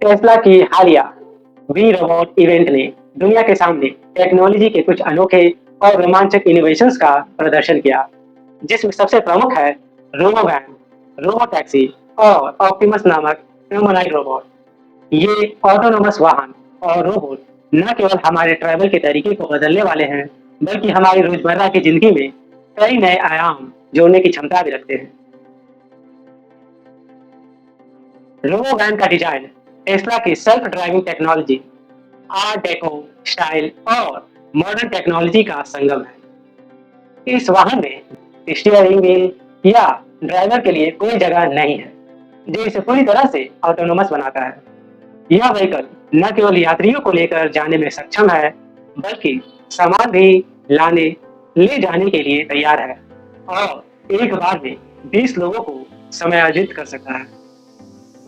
Tesla की हालिया we robot event ने दुनिया के सामने टेक्नोलॉजी के कुछ अनोखे और रोमांचक इनोवेशंस का प्रदर्शन किया, जिसमें सबसे प्रमुख है रोबो वैन, रोबो टैक्सी और ऑप्टिमस नामक ह्यूमनॉइड रोबोट। ये ऑटोनोमस वाहन और रोबोट न केवल हमारे ट्रैवल के तरीके को बदलने वाले हैं, बल्कि हमारी रोजमर्रा की जिंदगी में कई नए आयाम जोड़ने की क्षमता भी रखते हैं। रोबो वैन का डिजाइन टेस्ला की self driving technology, art deco style और मॉडर्न टेक्नोलॉजी का संगम है। इस वाहन में स्टीयरिंग व्हील या ड्राइवर के लिए कोई जगह नहीं है, जो इसे पूरी तरह से ऑटोनोमस बनाता है। यह व्हीकल न केवल यात्रियों को लेकर जाने में सक्षम है, बल्कि सामान भी लाने ले जाने के लिए तैयार है और एक बार में 20 लोगों को समायोजित कर सकता है।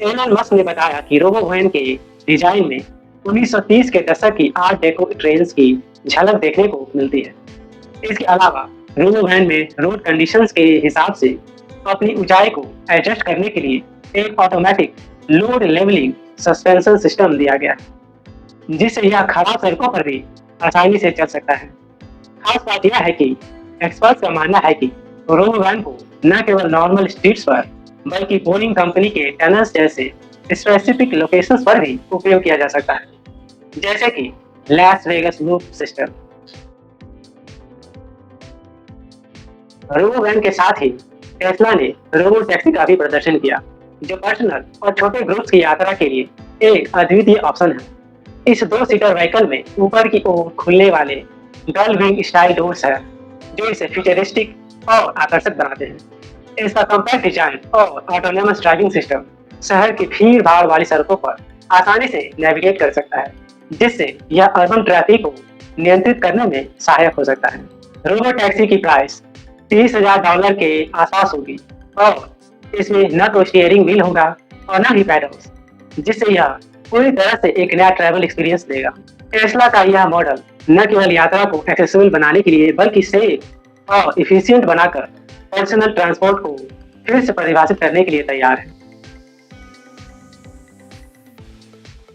एलन मस्क ने बताया कि रोबो वैन के डिजाइन में 1930 के दशक की आर्ट डेको ट्रेंड्स की झलक देखने को मिलती है। इसके अलावा रोबो वैन में रोड कंडीशंस के हिसाब से अपनी ऊंचाई को एडजस्ट करने के लिए एक automatic load levelling suspension system दिया गया है, जिससे यह खराब सड़कों पर भी आसानी से चल सकता है। खास बात यह है कि एक्सपर्ट्स का मानना है कि रोबो वैन को न केवल नॉर्मल स्ट्रीट्स पर, बल्कि बोइंग कंपनी के टनल्स जैसे स्पेसिफिक लोकेशंस पर भी उपयोग किया जा सकता है, जैसे कि Las Vegas loop system. Robo van के साथ ही टेस्ला ने रोबो टैक्सी का भी प्रदर्शन किया, जो पर्सनल और छोटे ग्रुप्स की यात्रा के लिए एक अद्वितीय ऑप्शन है। इस दो सीटर व्हीकल में ऊपर की ओर खुलने वाले डल विंग स्टाइल डोर्स है, जो इसे फ्यूचरिस्टिक और आकर्षक बनाते हैं। इसका कॉम्पैक्ट डिजाइन और ऑटोनोमस ड्राइविंग सिस्टम शहर की भीड़ भाड़ वाली सड़कों पर आसानी से नेविगेट कर सकता है, जिससे यह अर्बन ट्रैफिक को नियंत्रित करने में सहायक हो सकता है। रोबो टैक्सी की प्राइस $30,000 के आसपास होगी और इसमें न तो स्टीयरिंग व्हील होगा और न ही पैडल्स, जिससे यह पूरी तरह से एक नया ट्रैवल एक्सपीरियंस देगा। टेस्ला का यह मॉडल न केवल यात्रा को एक्सेसिबल बनाने के लिए, बल्कि सेफ और इफिशियंट बनाकर पर्सनल ट्रांसपोर्ट को फिर से परिभाषित करने के लिए तैयार है।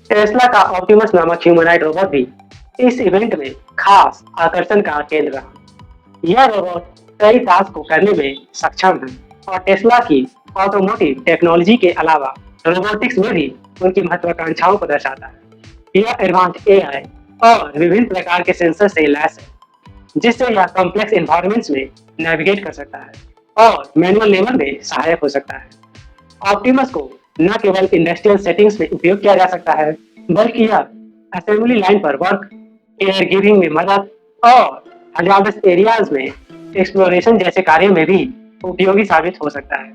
टेस्ला का ऑप्टिमस नामक ह्यूमनॉइड रोबोट भी इस इवेंट में खास आकर्षण का केंद्र रहा। यह रोबोट कई टास्क को करने में सक्षम है और टेस्ला की ऑटोमोटिव टेक्नोलॉजी के अलावा रोबोटिक्स में भी उनकी महत्वाकांक्षाओं को दर्शाता है। यह एडवांस एआई और विभिन्न प्रकार के सेंसर से लैस है, जिससे यह कॉम्प्लेक्स एनवायरनमेंट्स में नेविगेट कर सकता है और मैनुअल लेवल में सहायक हो सकता है। ऑप्टिमस को न केवल इंडस्ट्रियल सेटिंग्स में उपयोग किया जा सकता है, बल्कि यह असेंबली लाइन पर वर्क, एयर गिविंग में मदद और हजार्डस एरियाज में एक्सप्लोरेशन जैसे कार्यों में भी उपयोगी साबित हो सकता है।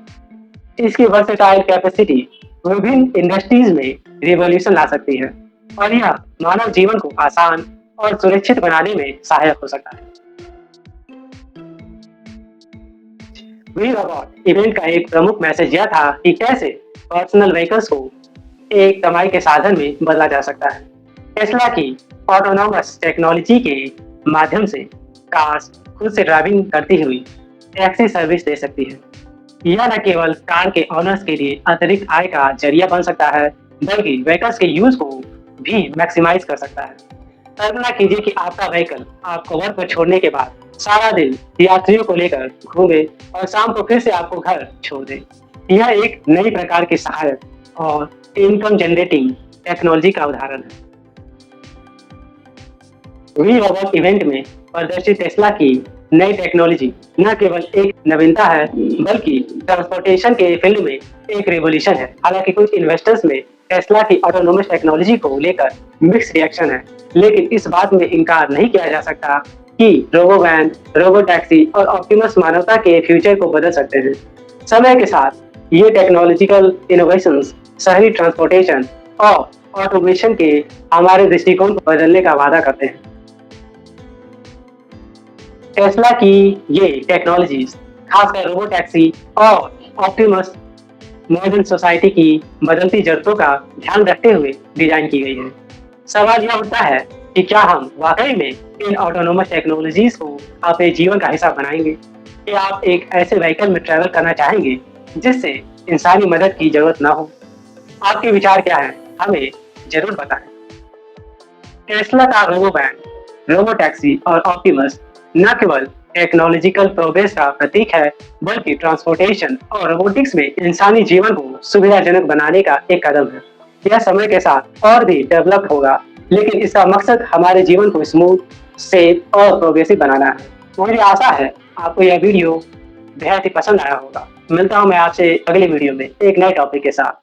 इसकी वर्सेटाइल कैपेसिटी विभिन्न इंडस्ट्रीज में रिवॉल्यूशन ला सकती है और यह मानव जीवन को आसान और सुरक्षित बनाने में सहायक हो सकता है। वी रोबोट इवेंट का एक प्रमुख मैसेज यह था कि कैसे पर्सनल व्हीकल्स को एक कमाई के साधन में बदला जा सकता है। टेस्ला की ऑटोनोमस टेक्नोलॉजी के माध्यम से कार्स खुद से ड्राइविंग करती हुई टैक्सी सर्विस दे सकती है। यह न केवल कार के ओनर्स के लिए अतिरिक्त आय का जरिया बन सकता है, बल्कि व्हीकल्स के यूज को भी मैक्सिमाइज कर सकता है। कल्पना कीजिए कि आपका व्हीकल आपको वर्क पर छोड़ने के बाद सारा दिन यात्रियों को लेकर घूमे और शाम को फिर से आपको घर छोड़ दे। यह एक नई प्रकार की सहायक और इनकम जनरेटिंग टेक्नोलॉजी का उदाहरण है। वी रोबोट इवेंट में प्रदर्शित टेस्ला की नई टेक्नोलॉजी न केवल एक नवीनता है, बल्कि ट्रांसपोर्टेशन के फील्ड में एक रिवॉल्यूशन है। हालांकि कुछ इन्वेस्टर्स में टेस्ला की ऑटोनोमस टेक्नोलॉजी को लेकर मिक्स रिएक्शन है, लेकिन इस बात में इनकार नहीं किया जा सकता कि रोबो वैन, रोबो टैक्सी और ऑप्टिमस मानवता के फ्यूचर को बदल सकते हैं। समय के साथ ये टेक्नोलॉजिकल इनोवेशंस शहरी ट्रांसपोर्टेशन और ऑटोमेशन के हमारे दृष्टिकोण को बदलने का वादा करते हैं। टेस्ला की ये टेक्नोलॉजीज खासकर रोबो टैक्सी और ऑप्टिमस मॉडर्न सोसाइटी की बदलती जरूरतों का ध्यान रखते हुए डिजाइन की गई है। सवाल यह उठता है कि क्या हम वाकई में इन ऑटोनोमस टेक्नोलॉजीज को अपने जीवन का हिस्सा बनाएंगे? क्या आप एक ऐसे व्हीकल में ट्रैवल करना चाहेंगे जिससे इंसानी मदद की जरूरत ना हो? आपके विचार क्या हैं? हमें जरूर बताएं। टेस्ला का रोबो वैन, रोबो टैक्सी और ऑप्टिमस न केवल टेक्नोलॉजिकल प्रोग्रेस का प्रतीक है, बल्कि ट्रांसपोर्टेशन और रोबोटिक्स में इंसानी जीवन को सुविधाजनक बनाने का एक कदम है। यह समय के साथ और भी डेवलप होगा, लेकिन इसका मकसद हमारे जीवन को स्मूथ, सेफ और प्रोग्रेसिव बनाना है। मुझे आशा है आपको यह वीडियो बेहद ही पसंद आया होगा। मिलता हूँ मैं आपसे अगले वीडियो में एक नए टॉपिक के साथ।